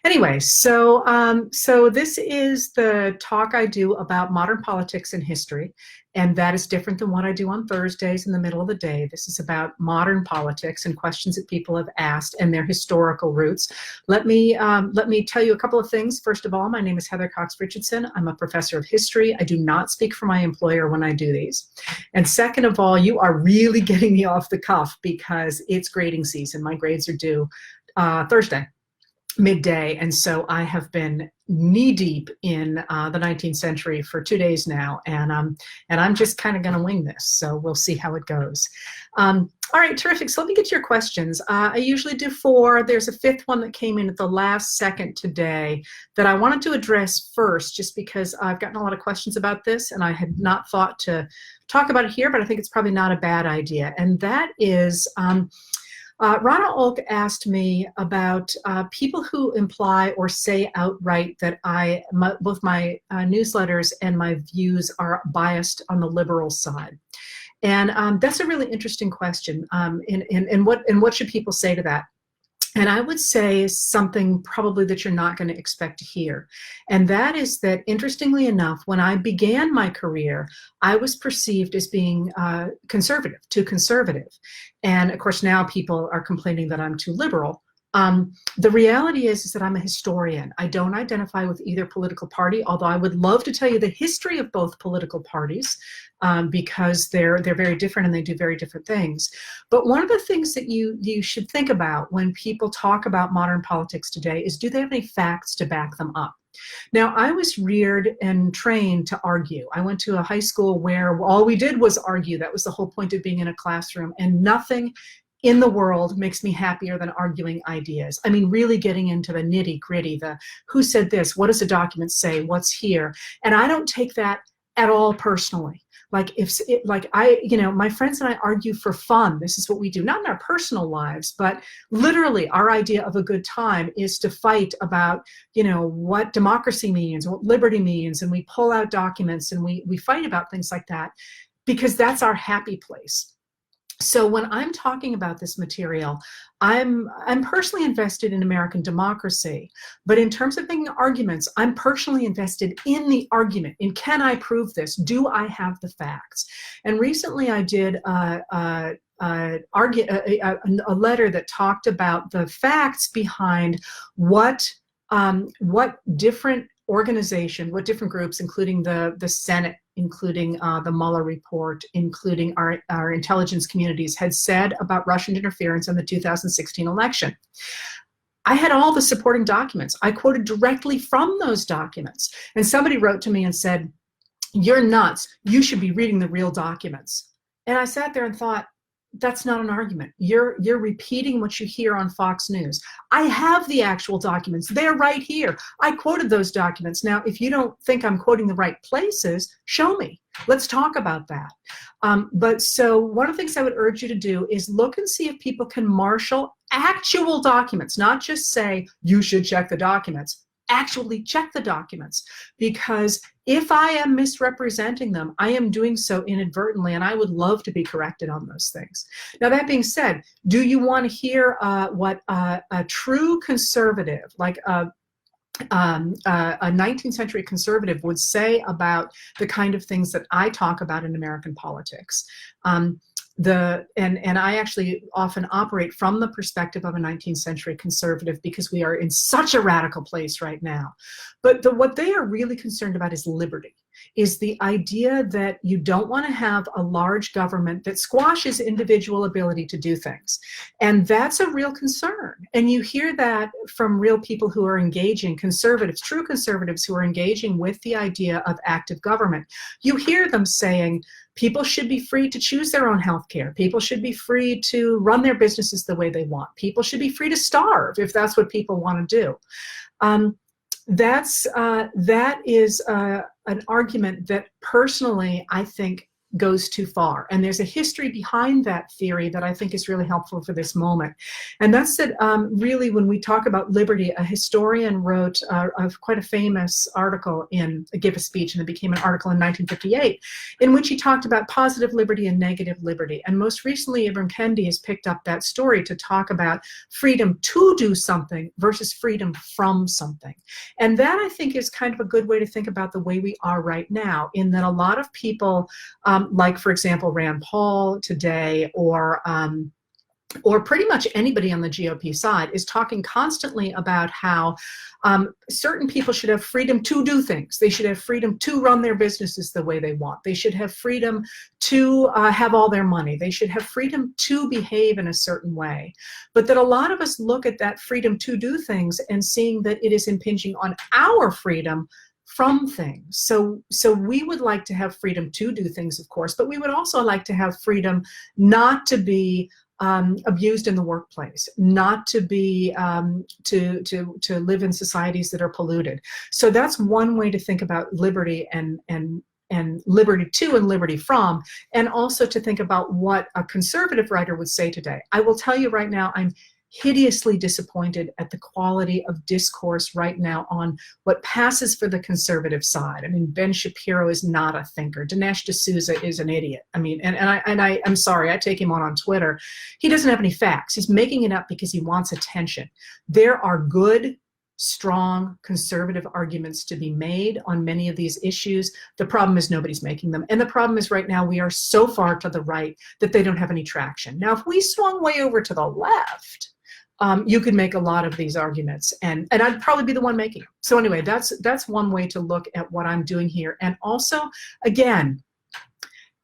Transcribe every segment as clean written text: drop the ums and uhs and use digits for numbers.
Anyway, so this is the talk I do about modern politics and history, and that is different than what I do on Thursdays in the middle of the day. This is about modern politics and questions that people have asked and their historical roots. Let me tell you a couple of things. First of all, my name is Heather Cox Richardson. I'm a professor of history. I do not speak for my employer when I do these. And second of all, you are really getting me off the cuff because it's grading season. My grades are due Thursday midday, and so I have been knee deep in the 19th century for 2 days now, and I'm just kind of going to wing this, so we'll see how it goes. All right, terrific. So let me get to your questions. I usually do 4. There's a 5th one that came in at the last second today that I wanted to address first, just because I've gotten a lot of questions about this, and I had not thought to talk about it here, but I think it's probably not a bad idea, and that is Rana Olk asked me about people who imply or say outright that both my newsletters and my views are biased on the liberal side. And that's a really interesting question. And what should people say to that? And I would say something probably that you're not going to expect to hear. And that is that, interestingly enough, when I began my career, I was perceived as being conservative, too conservative. And of course, now people are complaining that I'm too liberal. The reality is that I'm a historian. I don't identify with either political party, although I would love to tell you the history of both political parties, because they're very different and they do very different things. But one of the things that you should think about when people talk about modern politics today is, do they have any facts to back them up? Now, I was reared and trained to argue. I went to a high school where all we did was argue. That was the whole point of being in a classroom, and nothing in the world makes me happier than arguing ideas. I mean, really getting into the nitty gritty, the who said this, what does the document say, what's here? And I don't take that at all personally. Like my friends and I argue for fun. This is what we do, not in our personal lives, but literally our idea of a good time is to fight about, what democracy means, what liberty means, and we pull out documents and we fight about things like that because that's our happy place. So when I'm talking about this material, I'm personally invested in American democracy, but in terms of making arguments, I'm personally invested in the argument, in can I prove this? Do I have the facts? And recently I did a letter that talked about the facts behind what different what different groups, including the Senate, including the Mueller report, including our intelligence communities, had said about Russian interference in the 2016 election. I had all the supporting documents. I quoted directly from those documents. And somebody wrote to me and said, "You're nuts. You should be reading the real documents." And I sat there and thought, that's not an argument. You're repeating what you hear on Fox News. I have the actual documents. They're right here. I quoted those documents. Now, if you don't think I'm quoting the right places, show me. Let's talk about that. But so one of the things I would urge you to do is look and see if people can marshal actual documents, not just say, you should check the documents. Actually check the documents, because if I am misrepresenting them, I am doing so inadvertently, and I would love to be corrected on those things. Now, that being said, do you want to hear what a true conservative, like a 19th century conservative, would say about the kind of things that I talk about in American politics? And I actually often operate from the perspective of a 19th century conservative, because we are in such a radical place right now. But what they are really concerned about is liberty, is the idea that you don't want to have a large government that squashes individual ability to do things. And that's a real concern. And you hear that from real people who are engaging, conservatives, true conservatives who are engaging with the idea of active government. You hear them saying, people should be free to choose their own health care. People should be free to run their businesses the way they want. People should be free to starve if that's what people want to do. That is an argument that personally I think goes too far. And there's a history behind that theory that I think is really helpful for this moment. And that's that really when we talk about liberty, a historian wrote quite a famous article gave a speech, and it became an article in 1958, in which he talked about positive liberty and negative liberty. And most recently, Ibram Kendi has picked up that story to talk about freedom to do something versus freedom from something. And that, I think, is kind of a good way to think about the way we are right now, in that a lot of people, like, for example, Rand Paul today, or pretty much anybody on the GOP side, is talking constantly about how certain people should have freedom to do things. They should have freedom to run their businesses the way they want. They should have freedom to have all their money. They should have freedom to behave in a certain way. But that a lot of us look at that freedom to do things and seeing that it is impinging on our freedom from things. So we would like to have freedom to do things, of course, but we would also like to have freedom not to be abused in the workplace, not to be to live in societies that are polluted. So that's one way to think about liberty and liberty to and liberty from, and also to think about what a conservative writer would say today. I will tell you right now, I'm hideously disappointed at the quality of discourse right now on what passes for the conservative side. I mean, Ben Shapiro is not a thinker. Dinesh D'Souza is an idiot. I mean, I'm sorry, I take him on Twitter. He doesn't have any facts. He's making it up because he wants attention. There are good, strong conservative arguments to be made on many of these issues. The problem is nobody's making them. And the problem is right now we are so far to the right that they don't have any traction. Now, if we swung way over to the left, you could make a lot of these arguments, and I'd probably be the one making them. So anyway, that's one way to look at what I'm doing here. And also, again,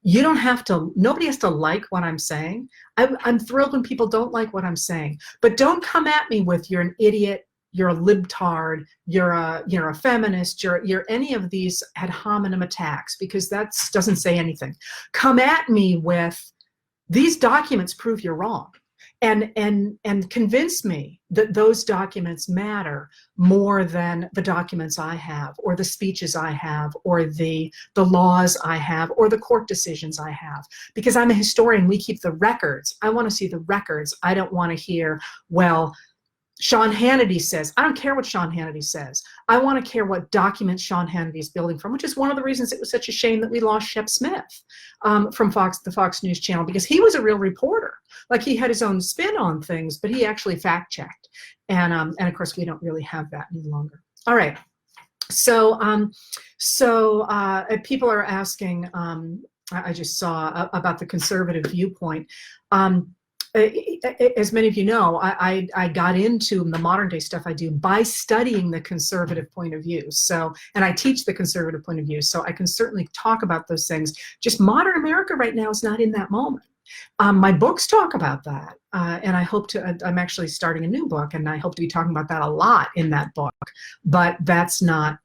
you don't have to, nobody has to like what I'm saying. I'm thrilled when people don't like what I'm saying, but don't come at me with you're an idiot, you're a libtard, you're a feminist, you're any of these ad hominem attacks, because that doesn't say anything. Come at me with these documents prove you're wrong. And convince me that those documents matter more than the documents I have, or the speeches I have, or the laws I have, or the court decisions I have. Because I'm a historian, we keep the records. I want to see the records. I don't want to hear, well, Sean Hannity says. I don't care what Sean Hannity says. I want to care what documents Sean Hannity is building from, which is one of the reasons it was such a shame that we lost Shep Smith from the Fox News channel, because he was a real reporter. Like, he had his own spin on things, but he actually fact-checked. And of course, we don't really have that any longer. All right. So people are asking, I just saw about the conservative viewpoint. As many of you know, I got into the modern day stuff I do by studying the conservative point of view. So, and I teach the conservative point of view, so I can certainly talk about those things. Just modern America right now is not in that moment. My books talk about that, and I hope to, I'm actually starting a new book, and I hope to be talking about that a lot in that book, but that's not,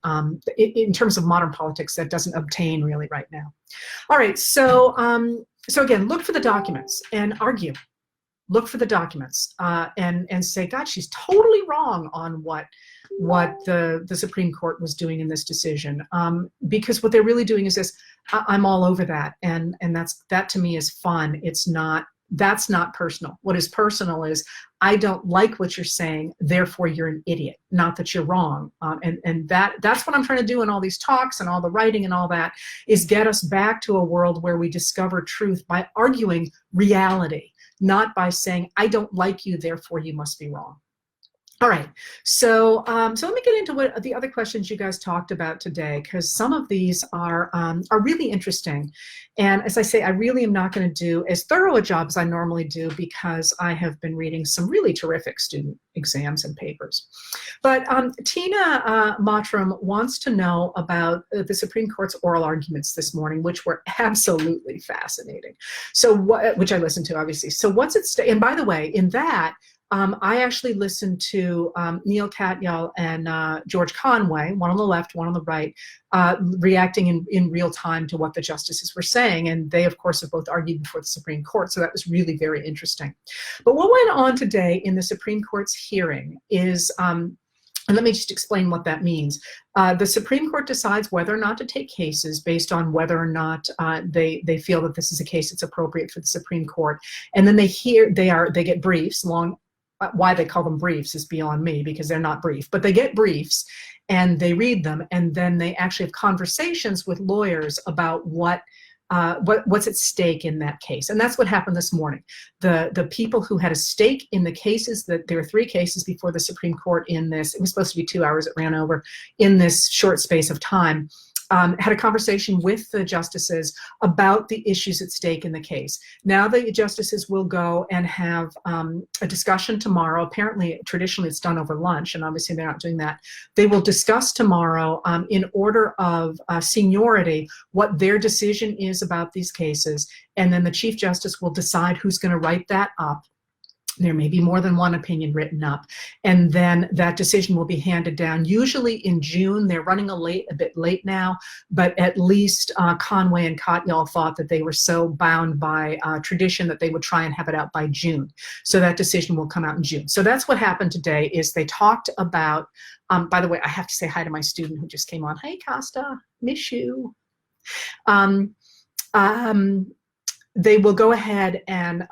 in terms of modern politics, that doesn't obtain really right now. All right, so again, look for the documents and argue. Look for the documents and say, God, she's totally wrong on what the Supreme Court was doing in this decision. Because what they're really doing is this, I'm all over that. And that to me is fun. That's not personal. What is personal is, I don't like what you're saying, therefore you're an idiot, not that you're wrong. And that's what I'm trying to do in all these talks and all the writing and all that, is get us back to a world where we discover truth by arguing reality, not by saying, I don't like you, therefore you must be wrong. All right, so let me get into what the other questions you guys talked about today, because some of these are really interesting. And as I say, I really am not going to do as thorough a job as I normally do, because I have been reading some really terrific student exams and papers. But Tina Mottram wants to know about the Supreme Court's oral arguments this morning, which were absolutely fascinating. So which I listened to, obviously. So what's at stake? And by the way, in that, I actually listened to Neil Katyal and George Conway, one on the left, one on the right, reacting in real time to what the justices were saying. And they, of course, have both argued before the Supreme Court. So that was really very interesting. But what went on today in the Supreme Court's hearing is And let me just explain what that means. The Supreme Court decides whether or not to take cases based on whether or not they feel that this is a case that's appropriate for the Supreme Court. And then they get briefs. Why they call them briefs is beyond me, because they're not brief, but they get briefs and they read them, and then they actually have conversations with lawyers about what's at stake in that case. And that's what happened this morning. The people who had a stake in the cases, that there were 3 cases before the Supreme Court in this, it was supposed to be 2 hours, it ran over in this short space of time, had a conversation with the justices about the issues at stake in the case. Now the justices will go and have a discussion tomorrow. Apparently, traditionally it's done over lunch, and obviously they're not doing that. They will discuss tomorrow in order of seniority what their decision is about these cases, and then the Chief Justice will decide who's going to write that up. There may be more than one opinion written up, and then that decision will be handed down, usually in June. They're running a bit late now, but at least Conway and Katyal thought that they were so bound by tradition that they would try and have it out by June. So that decision will come out in June. So that's what happened today, is they talked about, by the way, I have to say hi to my student who just came on. Hey, Costa, miss you. They will go ahead and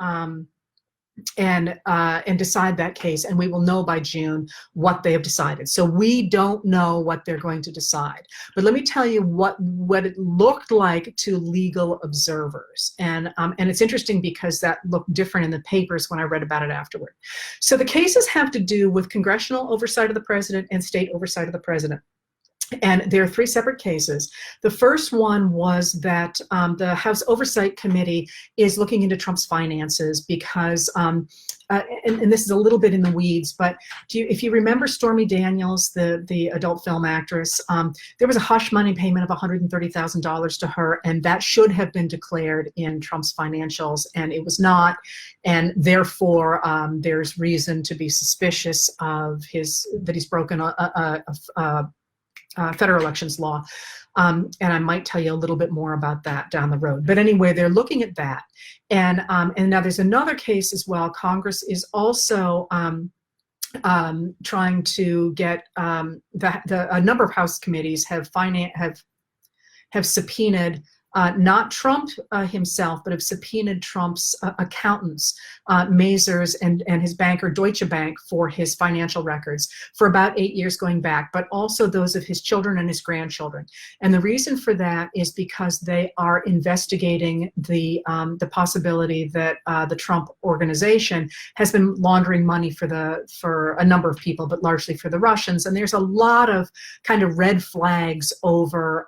decide that case, and we will know by June what they have decided. So we don't know what they're going to decide, but let me tell you what it looked like to legal observers, and it's interesting because that looked different in the papers when I read about it afterward. So the cases have to do with congressional oversight of the president and state oversight of the president. And there are 3 separate cases. The first one was that the House Oversight Committee is looking into Trump's finances because, and this is a little bit in the weeds, but if you remember Stormy Daniels, the adult film actress, there was a hush money payment of $130,000 to her, and that should have been declared in Trump's financials, and it was not. And therefore, there's reason to be suspicious of that he's broken federal elections law, and I might tell you a little bit more about that down the road. But anyway, they're looking at that, and now there's another case as well. Congress is also trying to get a number of House committees have subpoenaed. Not Trump himself, but have subpoenaed Trump's accountants, Mazars and his banker Deutsche Bank, for his financial records for about 8 years going back, but also those of his children and his grandchildren. And the reason for that is because they are investigating the possibility that the Trump organization has been laundering money for a number of people, but largely for the Russians. And there's a lot of kind of red flags over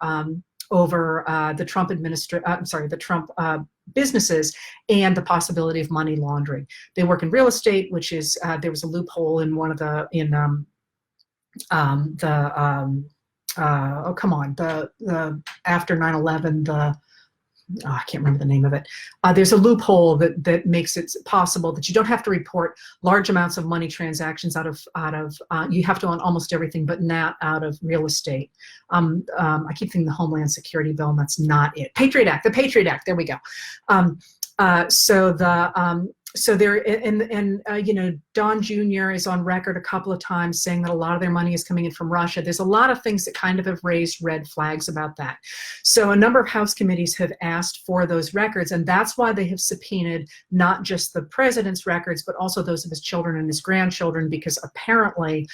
the Trump the Trump businesses and the possibility of money laundering. They work in real estate, which is there was a loophole in one of the after 9/11 I can't remember the name of it. There's a loophole that makes it possible that you don't have to report large amounts of money transactions out of you have to on almost everything, but not out of real estate. I keep thinking the Homeland Security bill, and that's not it. The Patriot Act. There we go. So there, and Don Jr. is on record a couple of times saying that a lot of their money is coming in from Russia. There's a lot of things that kind of have raised red flags about that. So a number of House committees have asked for those records, and that's why they have subpoenaed not just the president's records, but also those of his children and his grandchildren, because apparently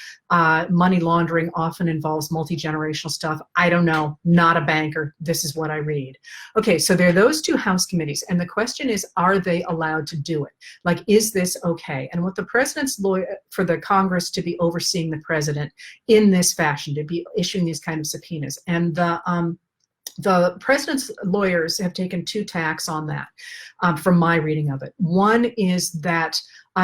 money laundering often involves multi-generational stuff. I don't know, not a banker. This is what I read. Okay, so there are those 2 House committees, and the question is, are they allowed to do it? Like, is this okay? And what the president's lawyer for the Congress to be overseeing the president in this fashion, to be issuing these kind of subpoenas. And the president's lawyers have taken 2 tacks on that from my reading of it. One is that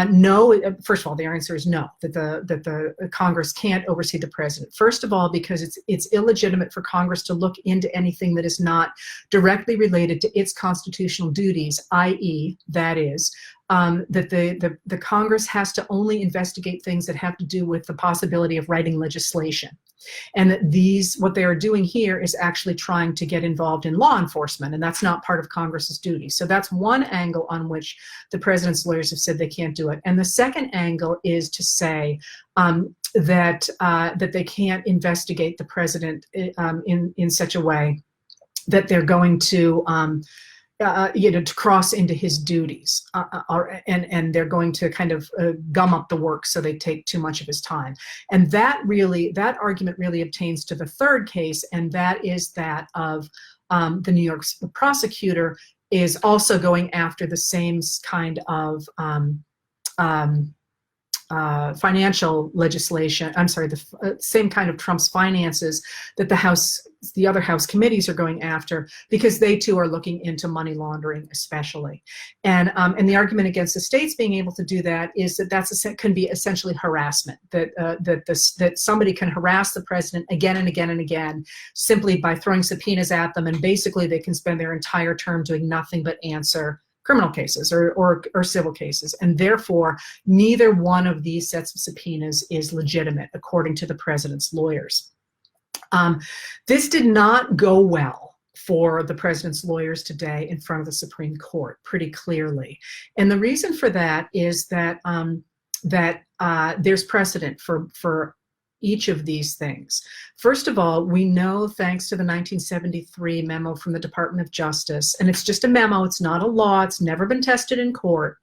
no, first of all, the answer is no, that the Congress can't oversee the president. First of all, because it's illegitimate for Congress to look into anything that is not directly related to its constitutional duties, i.e., that is, that the Congress has to only investigate things that have to do with the possibility of writing legislation. And that what they are doing here is actually trying to get involved in law enforcement, and that's not part of Congress's duty. So that's one angle on which the president's lawyers have said they can't do it. And the second angle is to say that they can't investigate the president in such a way that they're going to to cross into his duties, and they're going to kind of gum up the works so they take too much of his time. And that argument really obtains to the third case, and that is that of the New York prosecutor is also going after the same kind of financial legislation. I'm sorry, the same kind of Trump's finances that the other House committees are going after, because they too are looking into money laundering, especially. And the argument against the states being able to do that is that can be essentially harassment. That somebody can harass the president again and again and again simply by throwing subpoenas at them, and basically they can spend their entire term doing nothing but answer criminal cases or civil cases, and therefore neither one of these sets of subpoenas is legitimate according to the president's lawyers. This did not go well for the president's lawyers today in front of the Supreme Court, pretty clearly, and the reason for that is that there's precedent for each of these things. First of all, we know, thanks to the 1973 memo from the Department of Justice, and it's just a memo, it's not a law, it's never been tested in court.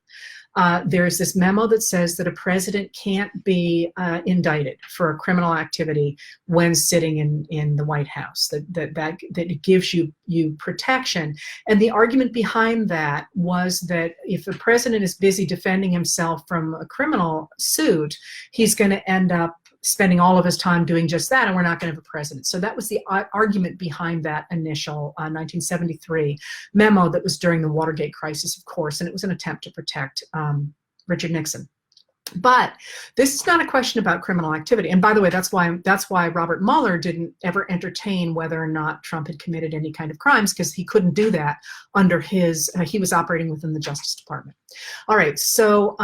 There's this memo that says that a president can't be indicted for a criminal activity when sitting in the White House, that it gives you protection. And the argument behind that was that if the president is busy defending himself from a criminal suit, he's going to end up spending all of his time doing just that, and we're not going to have a president. So that was the argument behind that initial 1973 memo that was during the Watergate crisis, of course, and it was an attempt to protect Richard Nixon. But this is not a question about criminal activity. And by the way, that's why Robert Mueller didn't ever entertain whether or not Trump had committed any kind of crimes, because he couldn't do that under his, he was operating within the Justice Department. All right, so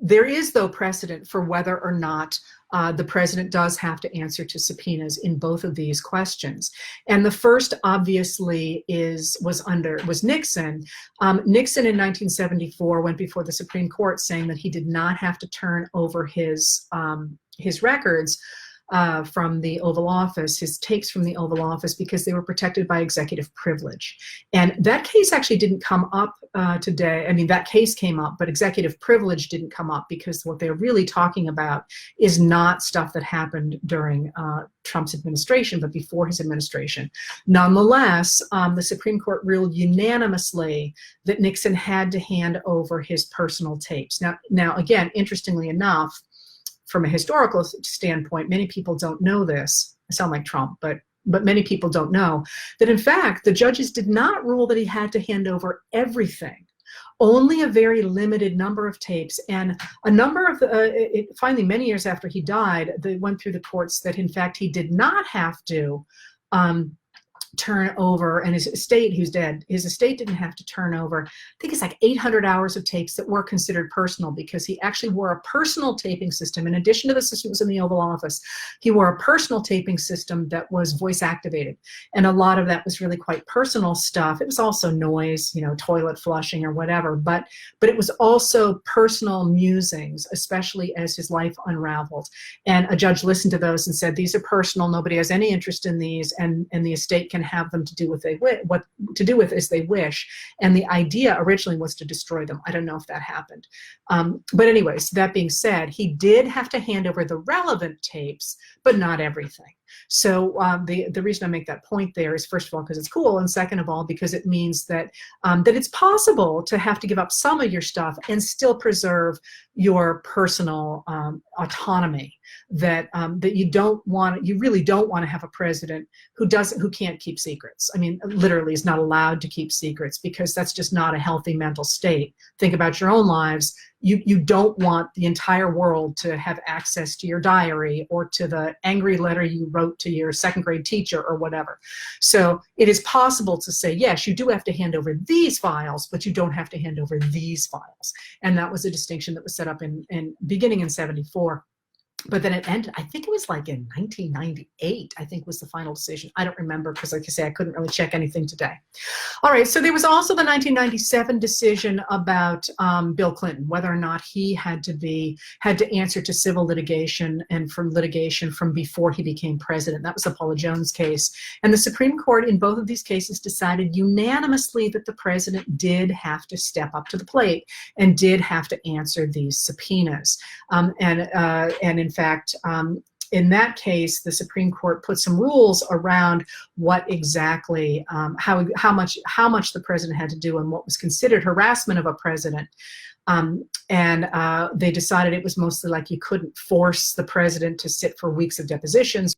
there is, though, precedent for whether or not the president does have to answer to subpoenas in both of these questions. And the first, obviously, was Nixon. Nixon in 1974 went before the Supreme Court saying that he did not have to turn over his records from the Oval Office, his tapes from the Oval Office, because they were protected by executive privilege. And that case actually didn't come up today. I mean, that case came up, but executive privilege didn't come up, because what they're really talking about is not stuff that happened during Trump's administration, but before his administration. Nonetheless, the Supreme Court ruled unanimously that Nixon had to hand over his personal tapes. Now again, interestingly enough, from a historical standpoint, many people don't know this. I sound like Trump, but many people don't know that, in fact, the judges did not rule that he had to hand over everything. Only a very limited number of tapes, and a number of finally, many years after he died, they went through the courts that, in fact, he did not have to turn over, and his estate, who's dead, his estate didn't have to turn over, I think it's like 800 hours of tapes that were considered personal, because he actually wore a personal taping system. In addition to the systems in the Oval Office, he wore a personal taping system that was voice activated. And a lot of that was really quite personal stuff. It was also noise, toilet flushing or whatever, but it was also personal musings, especially as his life unraveled. And a judge listened to those and said, these are personal, nobody has any interest in these, and the estate can have them to do what to do with as they wish. And the idea originally was to destroy them. I don't know if that happened. But anyways, that being said, he did have to hand over the relevant tapes, but not everything. So the reason I make that point there is, first of all, because it's cool, and second of all, because it means that that it's possible to have to give up some of your stuff and still preserve your personal autonomy. That you really don't want to have a president who can't keep secrets. I mean, literally is not allowed to keep secrets, because that's just not a healthy mental state. Think about your own lives. You don't want the entire world to have access to your diary or to the angry letter you wrote to your second grade teacher or whatever. So it is possible to say, yes, you do have to hand over these files, but you don't have to hand over these files. And that was a distinction that was set up in beginning in 74. But then it ended, I think it was like in 1998, I think was the final decision. I don't remember because, like I say, I couldn't really check anything today. All right, so there was also the 1997 decision about Bill Clinton, whether or not he had to answer to civil litigation and from litigation from before he became president. That was the Paula Jones case. And the Supreme Court in both of these cases decided unanimously that the president did have to step up to the plate and did have to answer these subpoenas. And in fact, in that case, the Supreme Court put some rules around what exactly, how much the president had to do and what was considered harassment of a president. They decided it was mostly like you couldn't force the president to sit for weeks of depositions.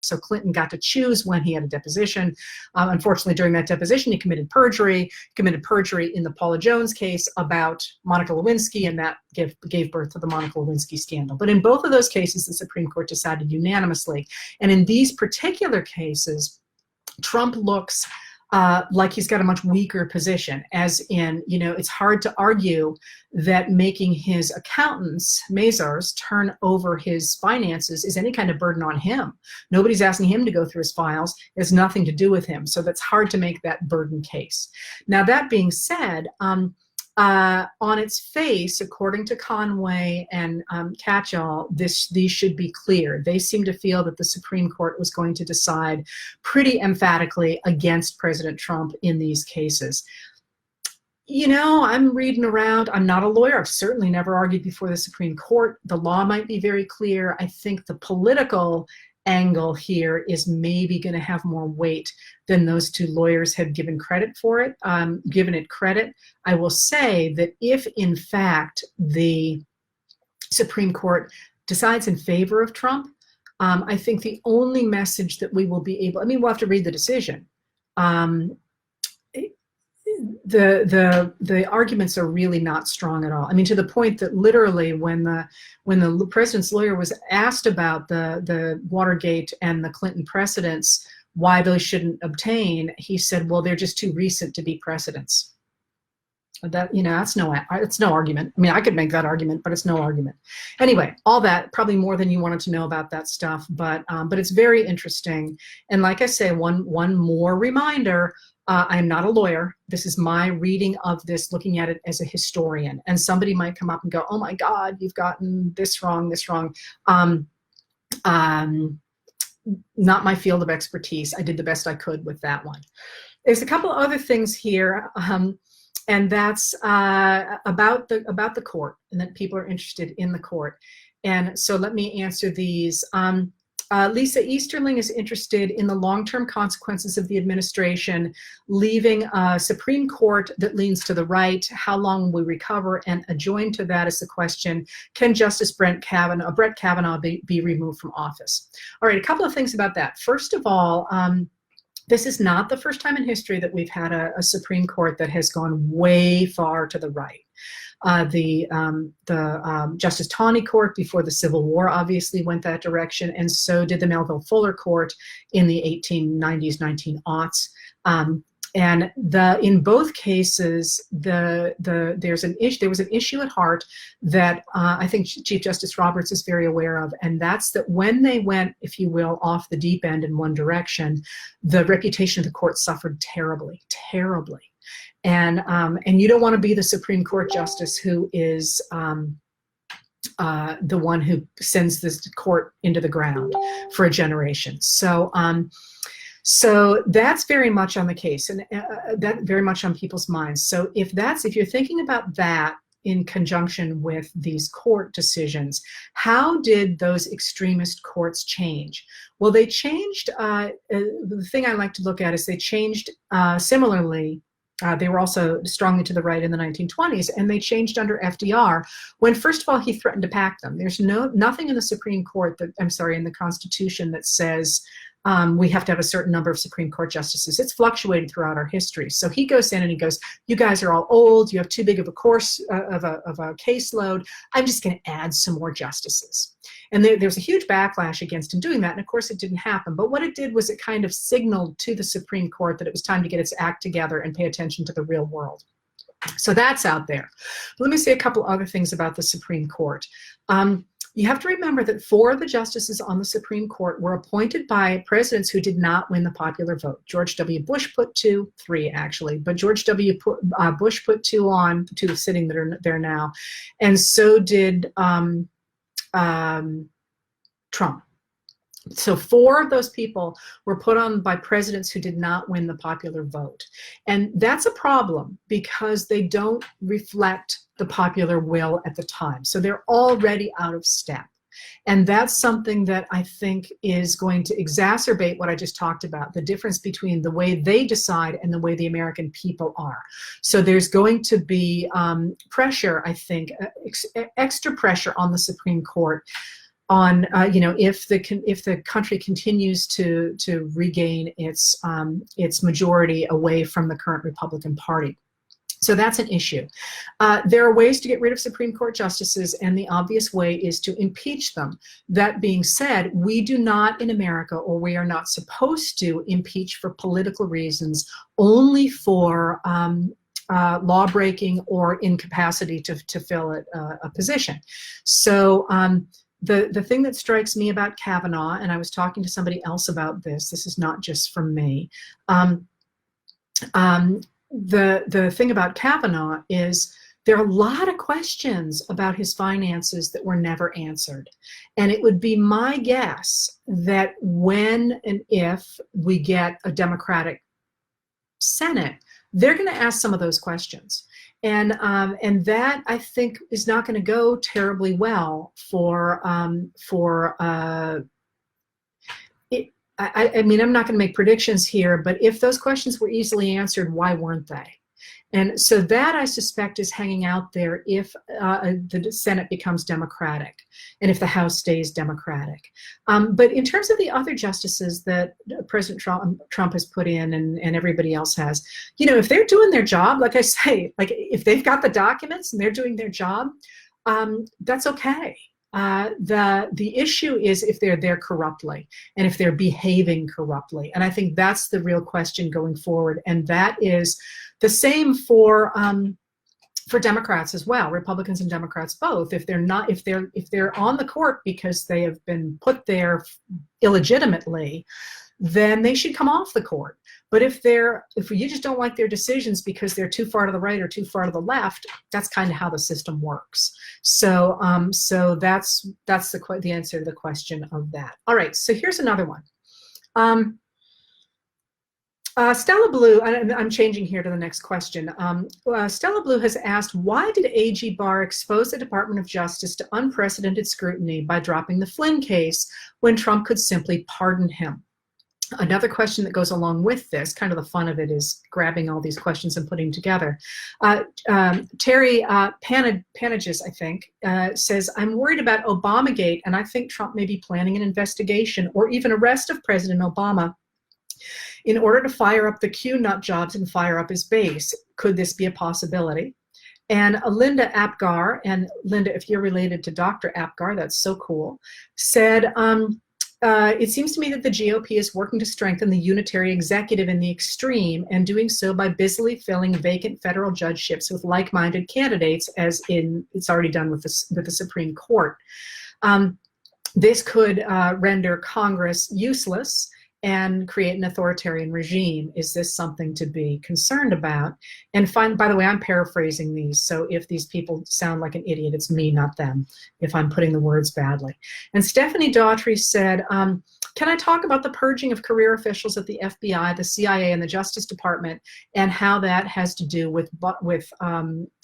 So Clinton got to choose when he had a deposition. Unfortunately, during that deposition, he committed perjury in the Paula Jones case about Monica Lewinsky, and that gave birth to the Monica Lewinsky scandal. But in both of those cases, the Supreme Court decided unanimously. And in these particular cases, Trump looks like he's got a much weaker position, as in, it's hard to argue that making his accountants, Mazars, turn over his finances is any kind of burden on him. Nobody's asking him to go through his files. It has nothing to do with him. So that's hard to make that burden case. Now, that being said, on its face, according to Conway and Catchall, these should be clear. They seem to feel that the Supreme Court was going to decide pretty emphatically against President Trump in these cases. I'm reading around. I'm not a lawyer. I've certainly never argued before the Supreme Court. The law might be very clear. I think the political angle here is maybe going to have more weight than those two lawyers have given credit for it, given it credit. I will say that if in fact the Supreme Court decides in favor of Trump, I think the only message that we will be able, we'll have to read the decision. The arguments are really not strong at all. To the point that literally when the president's lawyer was asked about the Watergate and the Clinton precedents, why those shouldn't obtain, he said, well, they're just too recent to be precedents. That, it's no argument. I could make that argument, but it's no argument. Anyway, all that, probably more than you wanted to know about that stuff, but it's very interesting. And like I say, one more reminder, I'm not a lawyer. This is my reading of this, looking at it as a historian. And somebody might come up and go, oh my God, you've gotten this wrong. Not my field of expertise. I did the best I could with that one. There's a couple other things here, and that's about the court, and that people are interested in the court. And so let me answer these. Lisa Easterling is interested in the long-term consequences of the administration leaving a Supreme Court that leans to the right. How long will we recover? And adjoined to that is the question, can Justice Brett Kavanaugh be removed from office? All right, a couple of things about that. First of all, this is not the first time in history that we've had a Supreme Court that has gone way far to the right. The Justice Taney Court before the Civil War obviously went that direction, and so did the Melville Fuller Court in the 1890s, 19aughts. And in both cases, there was an issue at heart that I think Chief Justice Roberts is very aware of, and that's that when they went, if you will, off the deep end in one direction, the reputation of the court suffered terribly, terribly. And you don't want to be the Supreme Court justice who is the one who sends this court into the ground for a generation. So that's very much on the case, and that very much on people's minds. So if you're thinking about that in conjunction with these court decisions, how did those extremist courts change? Well, they changed. The thing I like to look at is they changed similarly. They were also strongly to the right in the 1920s, and they changed under FDR when, first of all, he threatened to pack them. There's nothing in the Supreme Court in the Constitution that says we have to have a certain number of Supreme Court justices. It's fluctuated throughout our history. So he goes in and he goes, you guys are all old. You have too big of a caseload. I'm just going to add some more justices. And there's a huge backlash against him doing that. And of course it didn't happen. But what it did was it kind of signaled to the Supreme Court that it was time to get its act together and pay attention to the real world. So that's out there. Let me say a couple other things about the Supreme Court. You have to remember that 4 of the justices on the Supreme Court were appointed by presidents who did not win the popular vote. George W. Bush put 2, 3 actually, but George W. Bush put 2 on, the 2 sitting that are there now, and so did Trump. So 4 of those people were put on by presidents who did not win the popular vote. And that's a problem because they don't reflect the popular will at the time. So they're already out of step. And that's something that I think is going to exacerbate what I just talked about, the difference between the way they decide and the way the American people are. So there's going to be pressure, I think, extra pressure on the Supreme Court on if the country continues to regain its majority away from the current Republican Party. So that's an issue. There are ways to get rid of Supreme Court justices, and the obvious way is to impeach them. That being said, we do not in America, or we are not supposed to impeach for political reasons, only for law breaking or incapacity to fill a position. So the thing that strikes me about Kavanaugh, and I was talking to somebody else about this is not just from me, the thing about Kavanaugh is there are a lot of questions about his finances that were never answered. And it would be my guess that when and if we get a Democratic Senate, they're going to ask some of those questions. And that, I think, is not going to go terribly well for I mean, I'm not going to make predictions here, but if those questions were easily answered, why weren't they? And so that, I suspect, is hanging out there if the Senate becomes Democratic and if the House stays Democratic. But in terms of the other justices that President Trump has put in and everybody else has, if they're doing their job, like I say, like if they've got the documents and they're doing their job, that's okay. The issue is if they're there corruptly and if they're behaving corruptly. And I think that's the real question going forward. And that is the same for Democrats as well, Republicans and Democrats both. If they're on the court because they have been put there illegitimately, then they should come off the court. But if you just don't like their decisions because they're too far to the right or too far to the left, that's kind of how the system works. So that's the answer to the question of that. All right, so here's another one. Stella Blue, I'm changing here to the next question. Stella Blue has asked, why did AG Barr expose the Department of Justice to unprecedented scrutiny by dropping the Flynn case when Trump could simply pardon him? Another question that goes along with this, kind of the fun of it is grabbing all these questions and putting them together. Terry Panages, I think, says, I'm worried about Obamagate, and I think Trump may be planning an investigation or even arrest of President Obama in order to fire up the Q-nut jobs and fire up his base. Could this be a possibility? And Linda Apgar, and Linda, if you're related to Dr. Apgar, that's so cool, said, it seems to me that the GOP is working to strengthen the unitary executive in the extreme and doing so by busily filling vacant federal judgeships with like-minded candidates, as it's already done with the Supreme Court. This could render Congress useless and create an authoritarian regime. Is this something to be concerned about? And by the way, I'm paraphrasing these, so if these people sound like an idiot, it's me, not them, if I'm putting the words badly. And Stephanie Daughtry said, can I talk about the purging of career officials at the FBI, the CIA, and the Justice Department, and how that has to do with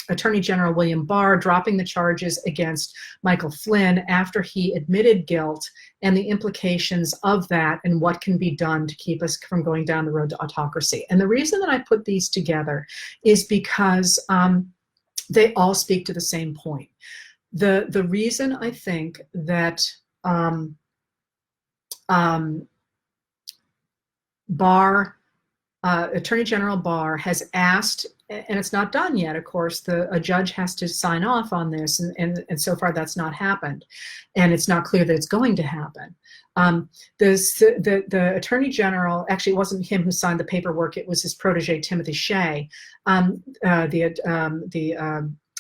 Attorney General William Barr dropping the charges against Michael Flynn after he admitted guilt, and the implications of that and what can be done to keep us from going down the road to autocracy. And the reason that I put these together is because they all speak to the same point. The reason I think that Attorney General Barr has asked, and it's not done yet, of course, a judge has to sign off on this, and so far that's not happened, and it's not clear that it's going to happen. The Attorney General, actually it wasn't him who signed the paperwork, it was his protege Timothy Shea, the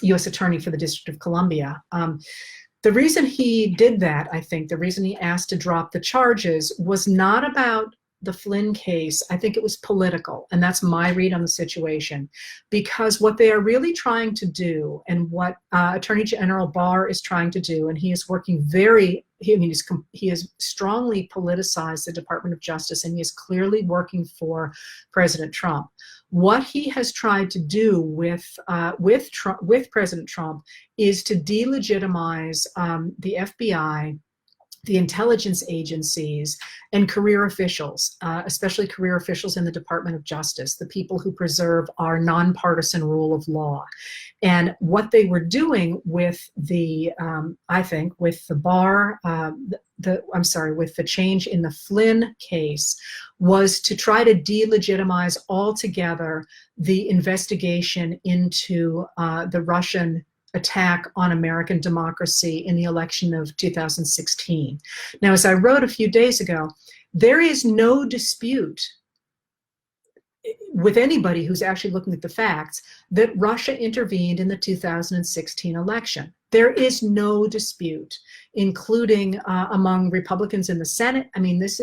U.S. Attorney for the District of Columbia. The reason he did that, I think, the reason he asked to drop the charges was not about the Flynn case. I think it was political, and that's my read on the situation, because what they are really trying to do, and what Attorney General Barr is trying to do, and he is working he has strongly politicized the Department of Justice, and he is clearly working for President Trump. What he has tried to do with President Trump is to delegitimize the FBI, the intelligence agencies, and career officials, especially career officials in the Department of Justice, the people who preserve our nonpartisan rule of law. And what they were doing with the, I think, with the Barr, with the change in the Flynn case, was to try to delegitimize altogether the investigation into the Russian attack on American democracy in the election of 2016. Now, as I wrote a few days ago, there is no dispute with anybody who's actually looking at the facts that Russia intervened in the 2016 election. There is no dispute, including among Republicans in the Senate. I mean, this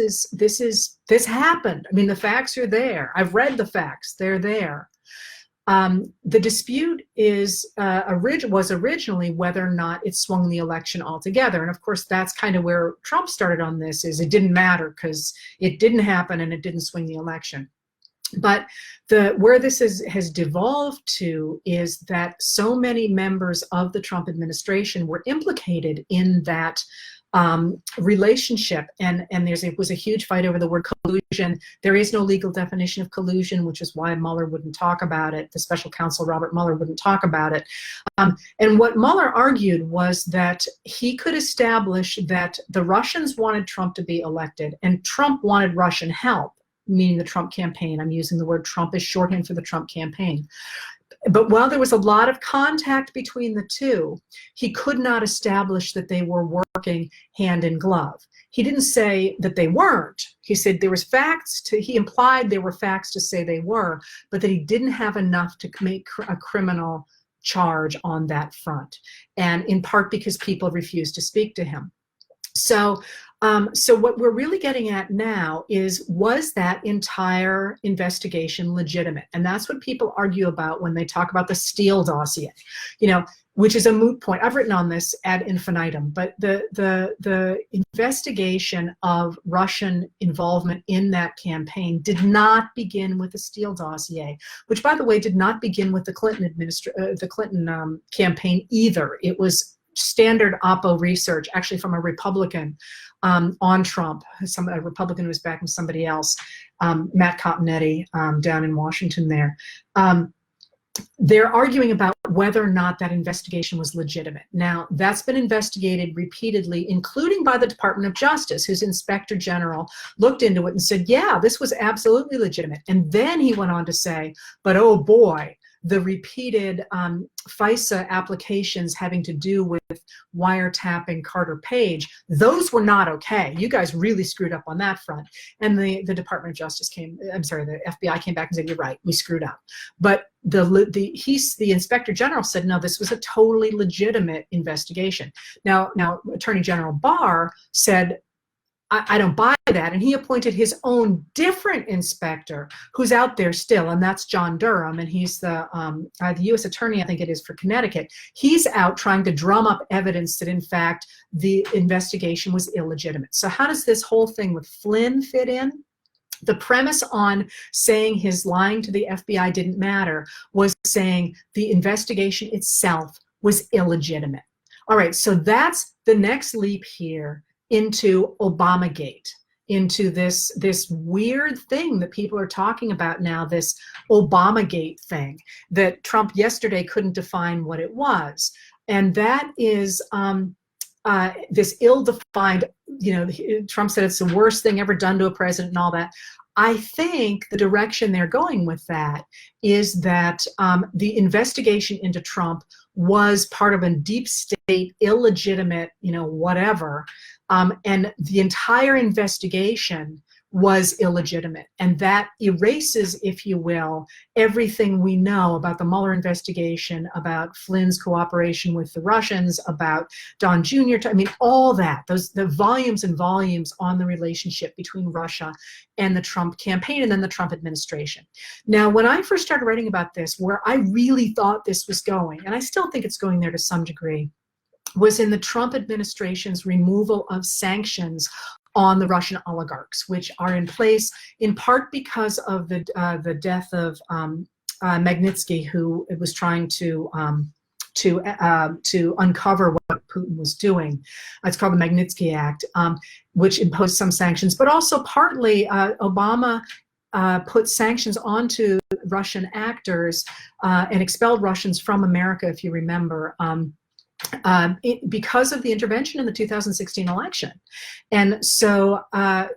happened. I mean, the facts are there. I've read the facts. They're there. The dispute was originally whether or not it swung the election altogether. And of course, that's kind of where Trump started on this, is it didn't matter because it didn't happen and it didn't swing the election. But where this has devolved to is that so many members of the Trump administration were implicated in that relationship, and it was a huge fight over the word collusion. There is no legal definition of collusion, which is why Mueller wouldn't talk about it. The special counsel Robert Mueller wouldn't talk about it. And what Mueller argued was that he could establish that the Russians wanted Trump to be elected, and Trump wanted Russian help, meaning the Trump campaign. I'm using the word Trump as shorthand for the Trump campaign. But while there was a lot of contact between the two, he could not establish that they were working hand in glove. He didn't say that they weren't. He said there was he implied there were facts to say they were, but that he didn't have enough to make a criminal charge on that front. And in part because people refused to speak to him. So what we're really getting at now is, was that entire investigation legitimate? And that's what people argue about when they talk about the Steele dossier, which is a moot point. I've written on this ad infinitum, but the investigation of Russian involvement in that campaign did not begin with the Steele dossier, which, by the way, did not begin with the Clinton campaign either. It was standard Oppo research, actually from a Republican on Trump, a Republican who was backing somebody else, Matt Cottonetti down in Washington there. They're arguing about whether or not that investigation was legitimate. Now, that's been investigated repeatedly, including by the Department of Justice, whose Inspector General looked into it and said, yeah, this was absolutely legitimate. And then he went on to say, but oh boy, the repeated FISA applications having to do with wiretapping Carter Page, those were not okay. You guys really screwed up on that front. And the Department of Justice the FBI came back and said, you're right, we screwed up. But the Inspector General said, no, this was a totally legitimate investigation. Now Attorney General Barr said, I don't buy that. And he appointed his own different inspector who's out there still, and that's John Durham, and he's the U.S. attorney, I think it is, for Connecticut. He's out trying to drum up evidence that, in fact, the investigation was illegitimate. So how does this whole thing with Flynn fit in? The premise on saying his lying to the FBI didn't matter was saying the investigation itself was illegitimate. All right, so that's the next leap here into Obamagate, into this weird thing that people are talking about now, this Obamagate thing that Trump yesterday couldn't define what it was. And that is this ill-defined, Trump said it's the worst thing ever done to a president and all that. I think the direction they're going with that is that the investigation into Trump was part of a deep state, illegitimate, whatever. And the entire investigation was illegitimate. And that erases, if you will, everything we know about the Mueller investigation, about Flynn's cooperation with the Russians, about Don Jr. I mean, all that, the volumes and volumes on the relationship between Russia and the Trump campaign and then the Trump administration. Now, when I first started writing about this, where I really thought this was going, and I still think it's going there to some degree, was in the Trump administration's removal of sanctions on the Russian oligarchs, which are in place in part because of the death of Magnitsky, who was trying to uncover what Putin was doing. It's called the Magnitsky Act, which imposed some sanctions, but also partly Obama put sanctions onto Russian actors and expelled Russians from America, if you remember. Because of the intervention in the 2016 election. And so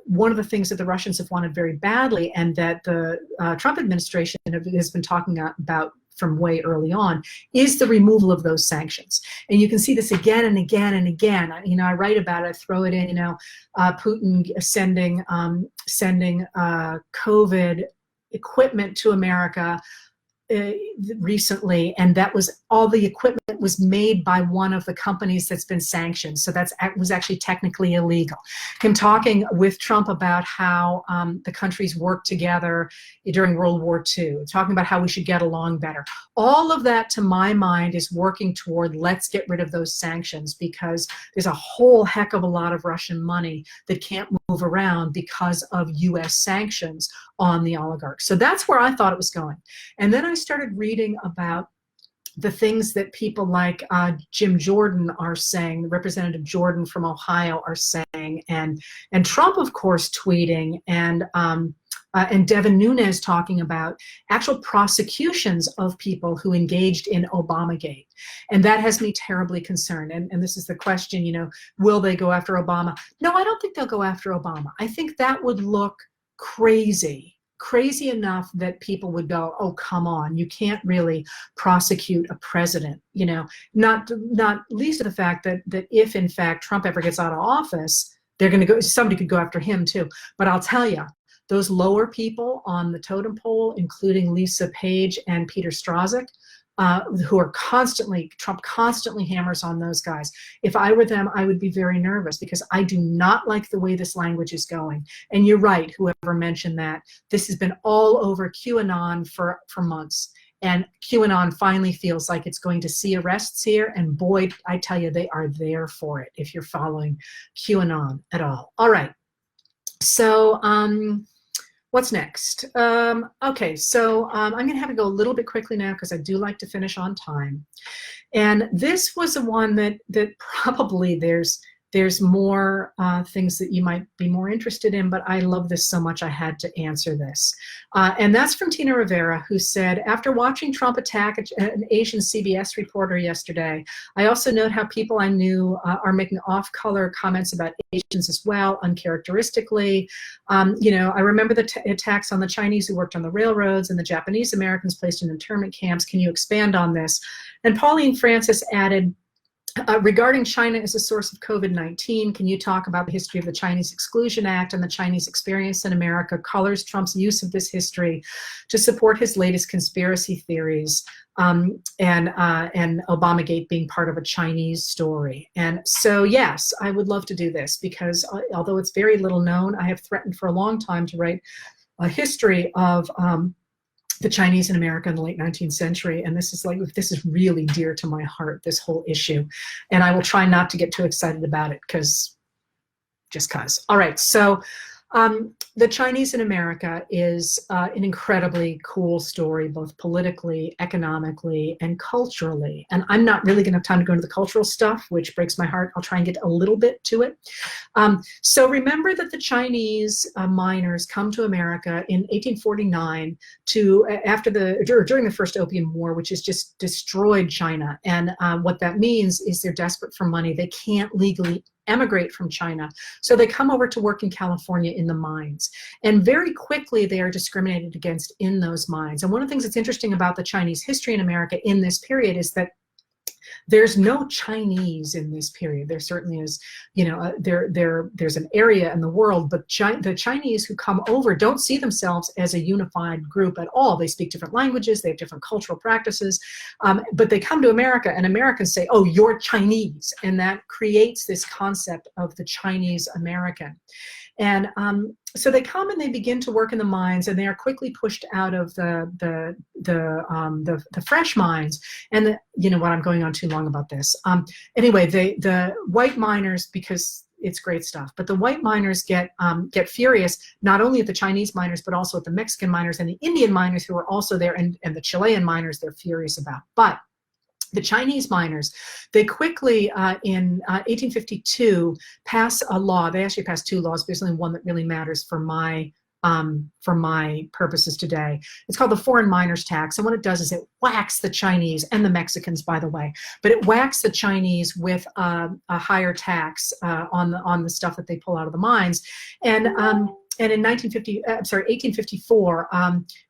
one of the things that the Russians have wanted very badly, and that the Trump administration has been talking about from way early on, is the removal of those sanctions. And you can see this again and again and again. You know, I write about it, I throw it in, you know, Putin sending COVID equipment to America recently, and that was all the equipment was made by one of the companies that's been sanctioned. So that was actually technically illegal. Him talking with Trump about how the countries worked together during World War II, talking about how we should get along better. All of that, to my mind, is working toward let's get rid of those sanctions, because there's a whole heck of a lot of Russian money that can't move around because of US sanctions on the oligarchs. So that's where I thought it was going. And then I started reading about the things that people like Jim Jordan are saying, Representative Jordan from Ohio are saying, and Trump, of course, tweeting, and Devin Nunes talking about actual prosecutions of people who engaged in Obamagate. And that has me terribly concerned. And this is the question, you know, will they go after Obama? No, I don't think they'll go after Obama. I think that would look crazy enough that people would go, oh, come on, you can't really prosecute a president, you know, not least of the fact that if in fact Trump ever gets out of office, they're going to go, somebody could go after him too. But I'll tell you, those lower people on the totem pole, including Lisa Page and Peter Strzok, who are Trump constantly hammers on those guys. If I were them, I would be very nervous, because I do not like the way this language is going. And you're right, whoever mentioned that. This has been all over QAnon for months. And QAnon finally feels like it's going to see arrests here. And boy, I tell you, they are there for it if you're following QAnon at all. All right. So, what's next? Okay, so I'm going to have to go a little bit quickly now, because I do like to finish on time. And this was the one that probably there's more things that you might be more interested in, but I love this so much I had to answer this. And that's from Tina Rivera, who said, after watching Trump attack an Asian CBS reporter yesterday, I also note how people I knew are making off-color comments about Asians as well, uncharacteristically. You know, I remember the attacks on the Chinese who worked on the railroads and the Japanese Americans placed in internment camps. Can you expand on this? And Pauline Francis added, regarding China as a source of COVID-19, can you talk about the history of the Chinese Exclusion Act and the Chinese experience in America colors Trump's use of this history to support his latest conspiracy theories, and Obamagate being part of a Chinese story? And so, yes, I would love to do this, because although it's very little known, I have threatened for a long time to write a history of the Chinese in America in the late 19th century. And this is really dear to my heart, this whole issue. And I will try not to get too excited about it, just cause. All right, so the Chinese in America is an incredibly cool story, both politically, economically, and culturally. And I'm not really going to have time to go into the cultural stuff, which breaks my heart. I'll try and get a little bit to it. So remember that the Chinese miners come to America in 1849 during the First Opium War, which has just destroyed China. And what that means is they're desperate for money. They can't legally emigrate from China. So they come over to work in California in the mines. And very quickly they are discriminated against in those mines. And one of the things that's interesting about the Chinese history in America in this period is that There's no Chinese in this period. There certainly is, you know, there's an area in the world, but the Chinese who come over don't see themselves as a unified group at all. They speak different languages, they have different cultural practices, but they come to America, and Americans say, oh, you're Chinese, and that creates this concept of the Chinese American. And so they come and they begin to work in the mines, and they are quickly pushed out of the fresh mines. And you know what, I'm going on too long about this. Anyway, the white miners, because it's great stuff, but the white miners get furious, not only at the Chinese miners, but also at the Mexican miners and the Indian miners who are also there, and the Chilean miners they're furious about. But the Chinese miners, they quickly, in 1852, pass a law. They actually passed two laws, but there's only one that really matters for my purposes today. It's called the Foreign Miners Tax, and what it does is it whacks the Chinese, and the Mexicans, by the way, but it whacks the Chinese with a higher tax on the stuff that they pull out of the mines. And in 1854,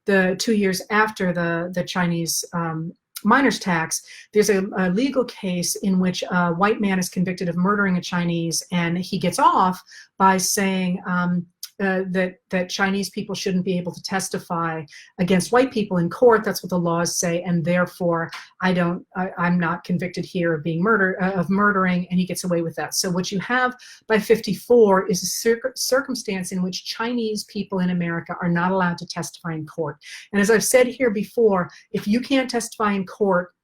the 2 years after the Chinese miners tax, there's a legal case in which a white man is convicted of murdering a Chinese, and he gets off by saying that Chinese people shouldn't be able to testify against white people in court. That's what the laws say, and therefore I'm not convicted here of being murdering, and he gets away with that. So what you have by 54 is a circumstance in which Chinese people in America are not allowed to testify in court. And as I've said here before, if you can't testify in court,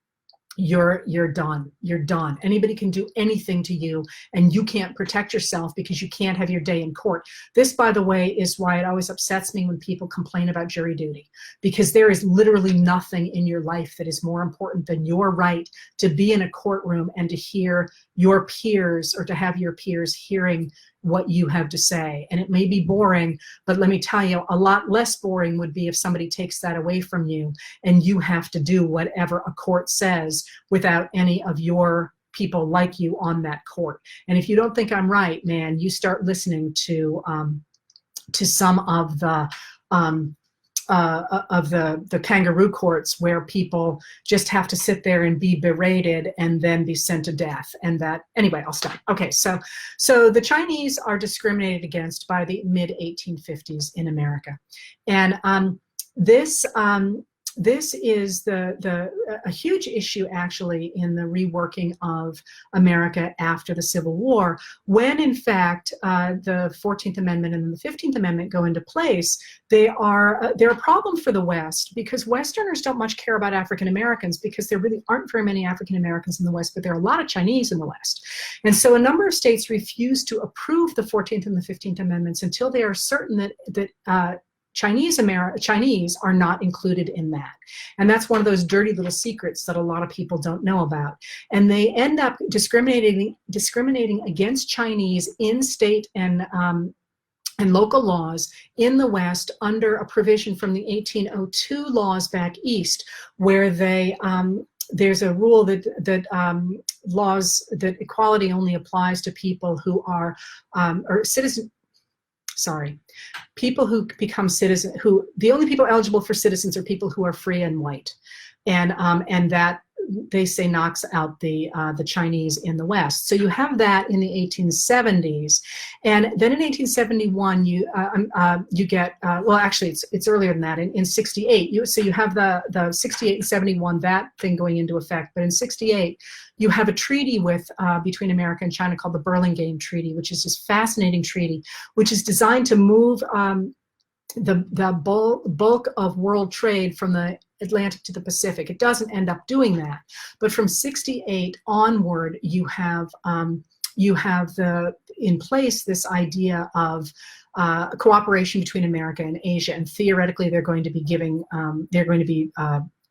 you're done. You're done. Anybody can do anything to you, and you can't protect yourself because you can't have your day in court. This, by the way, is why it always upsets me when people complain about jury duty, because there is literally nothing in your life that is more important than your right to be in a courtroom and to hear your peers, or to have your peers hearing what you have to say. And it may be boring, but let me tell you, a lot less boring would be if somebody takes that away from you and you have to do whatever a court says without any of your people like you on that court. And if you don't think I'm right, man, you start listening to some of the kangaroo courts, where people just have to sit there and be berated and then be sent to death. And that, anyway, I'll stop. Okay, so the Chinese are discriminated against by the mid-1850s in America. And this is a huge issue, actually, in the reworking of America after the Civil War, when in fact the 14th Amendment and the 15th Amendment go into place. They're a problem for the West, because Westerners don't much care about African Americans, because there really aren't very many African Americans in the West, but there are a lot of Chinese in the West. And so a number of states refuse to approve the 14th and the 15th Amendments until they are certain that Chinese are not included in that. And that's one of those dirty little secrets that a lot of people don't know about. And they end up discriminating against Chinese in state and local laws in the West under a provision from the 1802 laws back east, where there's a rule that equality only applies to people who are people who become citizens, the only people eligible for citizens are people who are free and white. And that, they say, knocks out the Chinese in the West. So you have that in the 1870s, and then in 1871 you get well, actually it's earlier than that. In 68, you have the 68 and 71, that thing going into effect. But in 68, you have a treaty between America and China called the Burlingame Treaty, which is this fascinating treaty, which is designed to move the bulk of world trade from the Atlantic to the Pacific. It doesn't end up doing that, but from 68 onward, you have in place this idea of cooperation between America and Asia, and theoretically they're going to be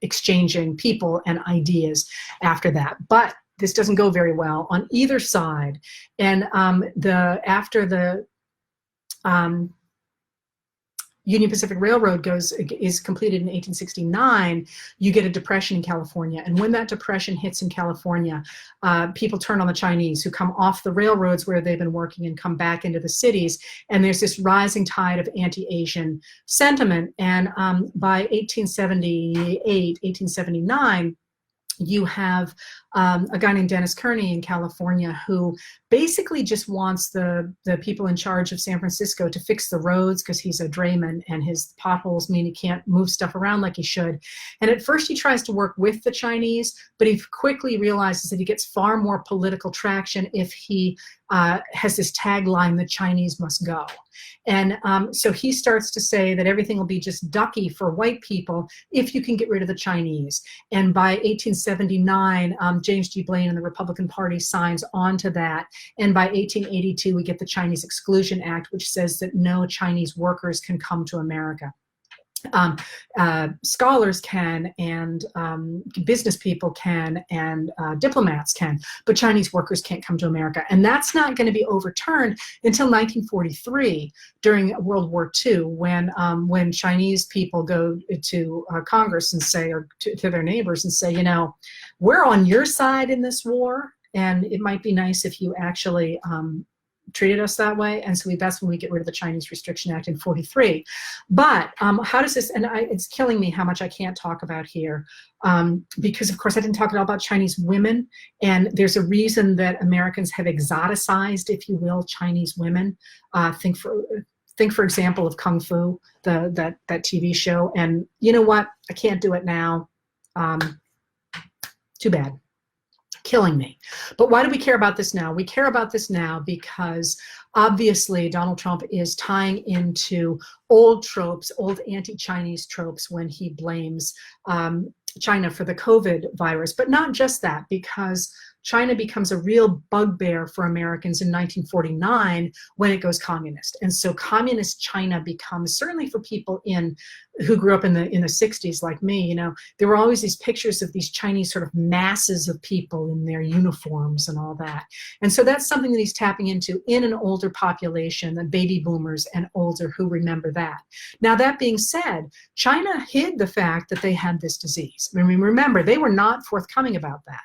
exchanging people and ideas after that. But this doesn't go very well on either side, and after the Union Pacific Railroad is completed in 1869, you get a depression in California. And when that depression hits in California, people turn on the Chinese, who come off the railroads where they've been working and come back into the cities. And there's this rising tide of anti-Asian sentiment. And by 1878, 1879, You have a guy named Dennis Kearney in California who basically just wants the people in charge of San Francisco to fix the roads because he's a drayman and his potholes mean he can't move stuff around like he should. And at first he tries to work with the Chinese, but he quickly realizes that he gets far more political traction if he has this tagline, "The Chinese must go." And so he starts to say that everything will be just ducky for white people if you can get rid of the Chinese. And by 1879, James G. Blaine and the Republican Party signs on to that. And by 1882, we get the Chinese Exclusion Act, which says that no Chinese workers can come to America. Scholars can, and business people can, and diplomats can, but Chinese workers can't come to America. And that's not going to be overturned until 1943 during World War II, when Chinese people go to Congress and say, or to their neighbors and say, you know, we're on your side in this war, and it might be nice if you actually treated us that way. And so that's when we get rid of the Chinese Restriction Act in 43. But how does this, and it's killing me how much I can't talk about here, because of course I didn't talk at all about Chinese women, and there's a reason that Americans have exoticized, if you will, Chinese women. Think for example of Kung Fu, that TV show, and you know what, I can't do it now. Too bad. Killing me. But why do we care about this now? We care about this now because obviously Donald Trump is tying into old tropes, old anti-Chinese tropes, when he blames China for the COVID virus. But not just that, because China becomes a real bugbear for Americans in 1949 when it goes communist. And so communist China becomes, certainly for people who grew up in the 60s like me, you know, there were always these pictures of these Chinese sort of masses of people in their uniforms and all that. And so that's something that he's tapping into in an older population, the baby boomers and older who remember that. Now, that being said, China hid the fact that they had this disease. I mean, remember, they were not forthcoming about that.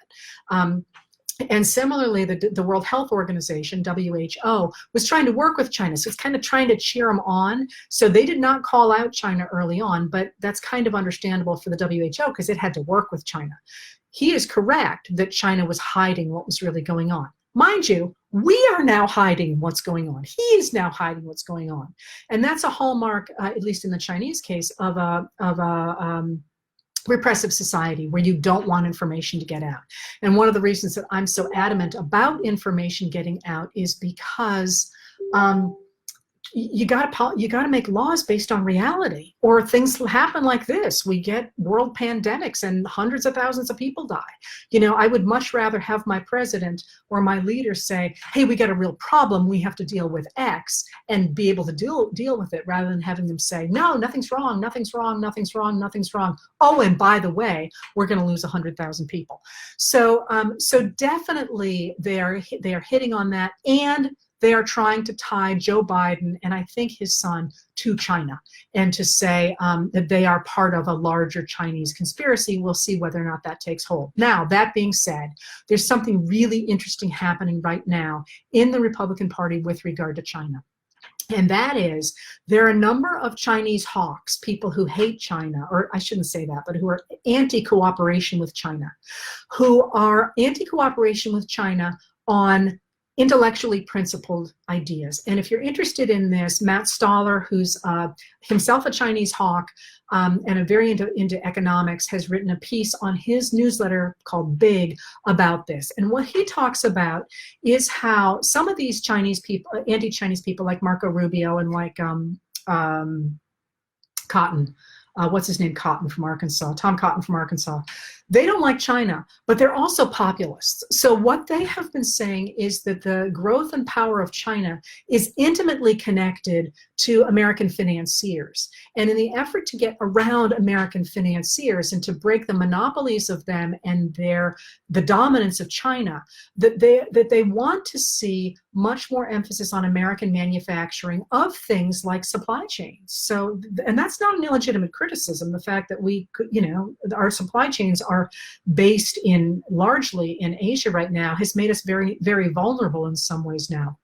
And similarly, the World Health Organization, WHO, was trying to work with China. So it's kind of trying to cheer them on. So they did not call out China early on, but that's kind of understandable for the WHO because it had to work with China. He is correct that China was hiding what was really going on. Mind you, we are now hiding what's going on. He is now hiding what's going on. And that's a hallmark, at least in the Chinese case, of a repressive society where you don't want information to get out. And one of the reasons that I'm so adamant about information getting out is because you got to make laws based on reality, or things happen like this. We get world pandemics and hundreds of thousands of people die. You know, I would much rather have my president or my leader say, hey, we got a real problem, we have to deal with X, and be able to deal with it, rather than having them say, no, nothing's wrong, nothing's wrong, nothing's wrong, nothing's wrong. Oh, and by the way, we're going to lose 100,000 people. So definitely they are hitting on that, and they are trying to tie Joe Biden and I think his son to China, and to say that they are part of a larger Chinese conspiracy. We'll see whether or not that takes hold. Now, that being said, there's something really interesting happening right now in the Republican Party with regard to China. And that is, there are a number of Chinese hawks, people who hate China, or I shouldn't say that, but who are anti-cooperation with China, who are anti-cooperation with China on intellectually principled ideas. And if you're interested in this, Matt Stoller, who's himself a Chinese hawk and a very into economics, has written a piece on his newsletter called Big about this. And what he talks about is how some of these Chinese people, anti-Chinese people like Marco Rubio and like Cotton, what's his name, Cotton from Arkansas, Tom Cotton from Arkansas, they don't like China, but they're also populists. So what they have been saying is that the growth and power of China is intimately connected to American financiers. And in the effort to get around American financiers and to break the monopolies of them and the dominance of China, that they want to see much more emphasis on American manufacturing of things like supply chains. So, and that's not an illegitimate criticism. The fact that we could, you know, our supply chains are based largely in Asia right now has made us very, very vulnerable in some ways now.